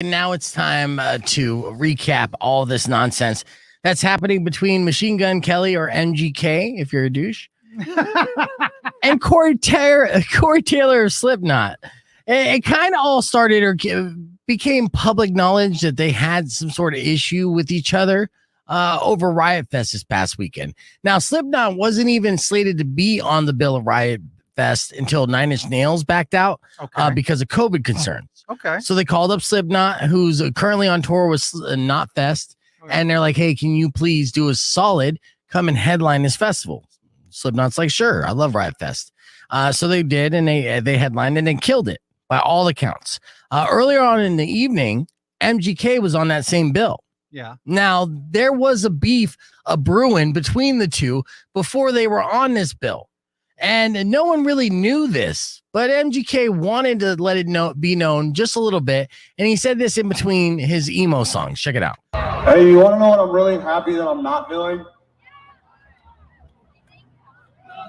And now it's time to recap all this nonsense that's happening between Machine Gun Kelly, or MGK, if you're a douche, and Corey Taylor of Slipknot. It kind of all started or became public knowledge that they had some sort of issue with each other over Riot Fest this past weekend. Now, Slipknot wasn't even slated to be on the bill of Riot Fest until Nine Inch Nails backed out because of COVID concerns. Okay. So they called up Slipknot, who's currently on tour with Knot Fest, and they're like, hey, can you please do a solid, come and headline this festival? Slipknot's like, sure, I love Riot Fest. So they did, and they headlined and they killed it by all accounts. Earlier on in the evening, MGK was on that same bill. Yeah. Now, there was a beef, a brewing between the two before they were on this bill. And no one really knew this, but MGK wanted to let it be known just a little bit. And he said this in between his emo songs. Check it out. Hey, you want to know what I'm really happy that I'm not doing?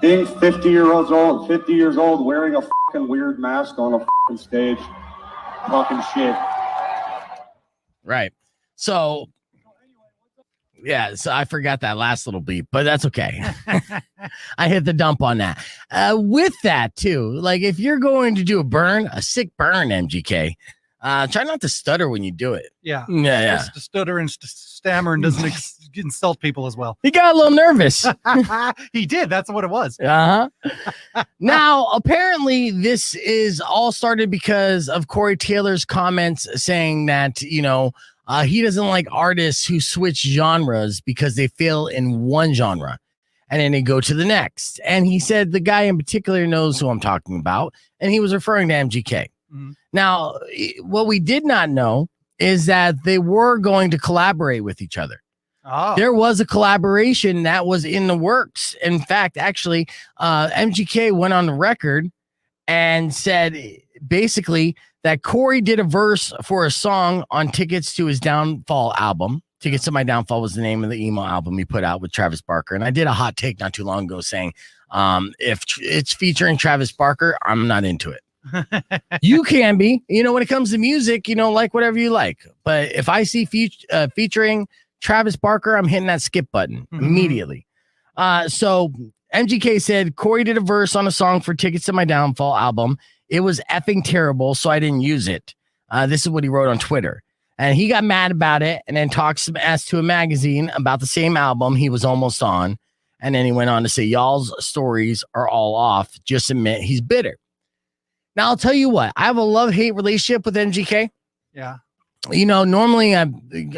Being 50 years old, wearing a fucking weird mask on a fucking stage. Talking shit. Right. So, yeah, so I forgot that last little beep, but that's okay. I hit the dump on that. With that, too, like if you're going to do a sick burn, MGK, try not to stutter when you do it. Yeah. Yeah. To stutter and stammer and doesn't insult people as well. He got a little nervous. He did. That's what it was. Now, apparently, this is all started because of Corey Taylor's comments saying that, he doesn't like artists who switch genres because they fail in one genre and then they go to the next. And he said the guy in particular knows who I'm talking about, and he was referring to MGK. Mm-hmm. Now, what we did not know is that they were going to collaborate with each other. Oh. There was a collaboration that was in the works. In fact, actually, MGK went on the record and said basically that Corey did a verse for a song on Tickets to His Downfall album. Tickets to My Downfall was the name of the emo album he put out with Travis Barker. And I did a hot take not too long ago saying, if it's featuring Travis Barker, I'm not into it. You can be, when it comes to music, like whatever you like. But if I see featuring Travis Barker, I'm hitting that skip button immediately. So MGK said Corey did a verse on a song for Tickets to My Downfall album. It was effing terrible, so I didn't use it. This is what he wrote on Twitter. And he got mad about it and then talked some ass to a magazine about the same album he was almost on. And then he went on to say, y'all's stories are all off. Just admit he's bitter. Now, I'll tell you what. I have a love-hate relationship with MGK. Yeah. Normally I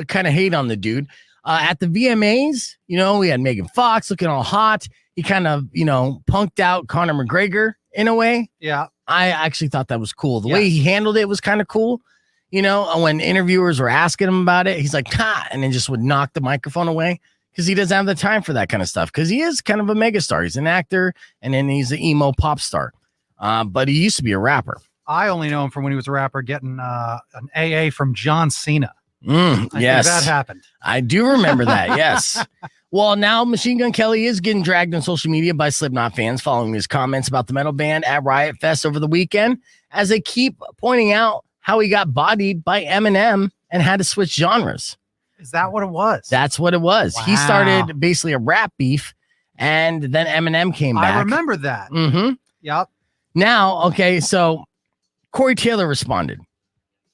kind of hate on the dude. At the VMAs, we had Megan Fox looking all hot. He kind of, punked out Conor McGregor in a way. Yeah. I actually thought that was cool. The way he handled it was kind of cool. When interviewers were asking him about it, he's like, and then just would knock the microphone away because he doesn't have the time for that kind of stuff because he is kind of a megastar. He's an actor and then he's an emo pop star. But he used to be a rapper. I only know him from when he was a rapper getting an AA from John Cena. Yes. I think that happened. I do remember that. Yes. Well, now Machine Gun Kelly is getting dragged on social media by Slipknot fans following his comments about the metal band at Riot Fest over the weekend, as they keep pointing out how he got bodied by Eminem and had to switch genres. Is that what it was? That's what it was. Wow. He started basically a rap beef, and then Eminem came back. I remember that. Mm-hmm. Yep. Now, okay, so Corey Taylor responded,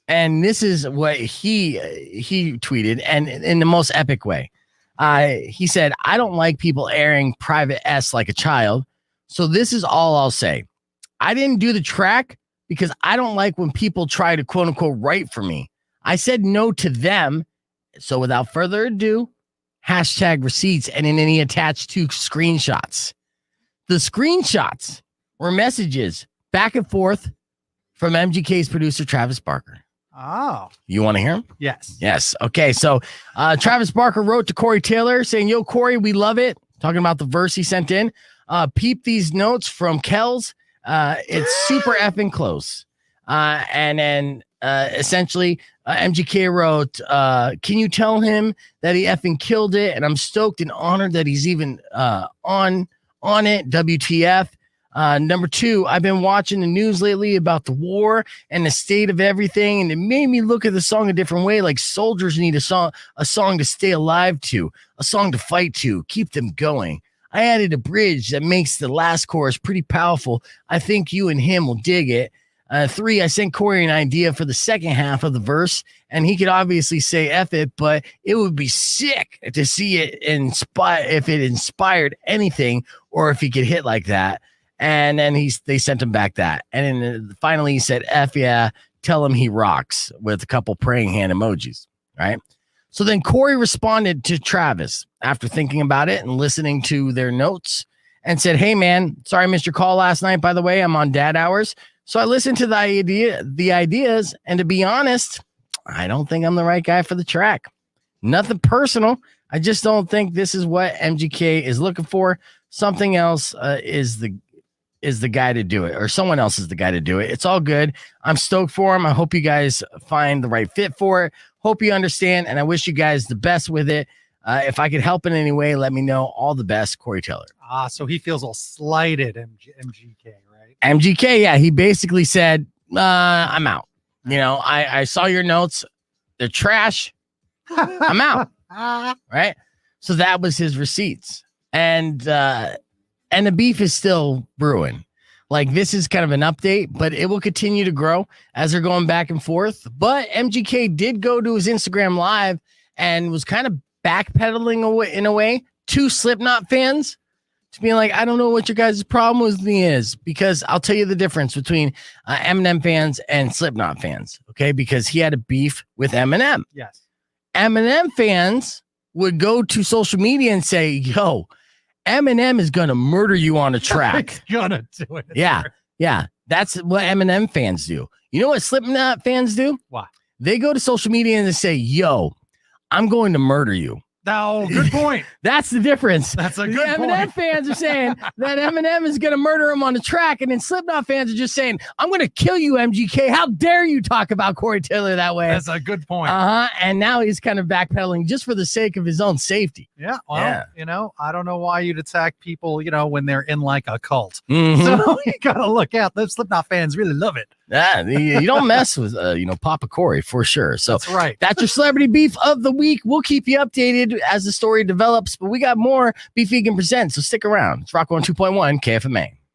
and this is what he tweeted, and in the most epic way. He said, I don't like people airing private S like a child. So this is all I'll say. I didn't do the track because I don't like when people try to quote unquote write for me. I said no to them. So without further ado, #receipts, and then he attached 2 screenshots. The screenshots were messages back and forth from MGK's producer, Travis Barker. Oh. You want to hear him? Yes. Yes. Okay. So Travis Barker wrote to Corey Taylor saying, yo, Corey, we love it. Talking about the verse he sent in. Peep these notes from Kells. It's super effing close. And then essentially MGK wrote, can you tell him that he effing killed it? And I'm stoked and honored that he's even on it. WTF. Number 2, I've been watching the news lately about the war and the state of everything, and it made me look at the song a different way. Like soldiers need a song to stay alive to, a song to fight to, keep them going. I added a bridge that makes the last chorus pretty powerful. I think you and him will dig it. 3, I sent Corey an idea for the second half of the verse, and he could obviously say F it, but it would be sick to see it if it inspired anything, or if he could hit like that. And then they sent him back that. And then finally he said, F yeah, tell him he rocks, with a couple praying hand emojis, right? So then Corey responded to Travis after thinking about it and listening to their notes, and said, hey man, sorry I missed your call last night, by the way, I'm on dad hours. So I listened to the ideas, and to be honest, I don't think I'm the right guy for the track. Nothing personal. I just don't think this is what MGK is looking for. Something else is the guy to do it, or someone else is the guy to do it. It's all good. I'm stoked for him. I hope you guys find the right fit for it. Hope you understand, and I wish you guys the best with it. If I could help in any way, let me know. All the best, Corey Taylor. So he feels all slighted, MGK, right? MGK, yeah. He basically said, I'm out. I saw your notes. They're trash. I'm out. Right? So that was his receipts. And the beef is still brewing. Like, this is kind of an update, but it will continue to grow as they're going back and forth. But MGK did go to his Instagram Live and was kind of backpedaling away in a way to Slipknot fans, to being like, I don't know what your guys' problem with me is, because I'll tell you the difference between Eminem fans and Slipknot fans, okay? Because he had a beef with Eminem. Yes. Eminem fans would go to social media and say, yo, Eminem is going to murder you on a track. He's gonna do it. Yeah. That's what Eminem fans do. You know what Slipknot fans do? Why? They go to social media and they say, yo, I'm going to murder you. No, good point. That's the difference. That's a good Eminem point. fans are saying that Eminem is going to murder him on the track, and then Slipknot fans are just saying, I'm going to kill you, MGK. How dare you talk about Corey Taylor that way? That's a good point. And now he's kind of backpedaling just for the sake of his own safety. Yeah. Well, I don't know why you'd attack people, when they're in like a cult. Mhm. So you got to look out. Those Slipknot fans really love it. Yeah, you don't mess with, Papa Corey for sure. So That's right. That's your celebrity beef of the week. We'll keep you updated as the story develops, but we got more Beef Vegan Presents, so stick around. It's Rock 102.1 KFMA.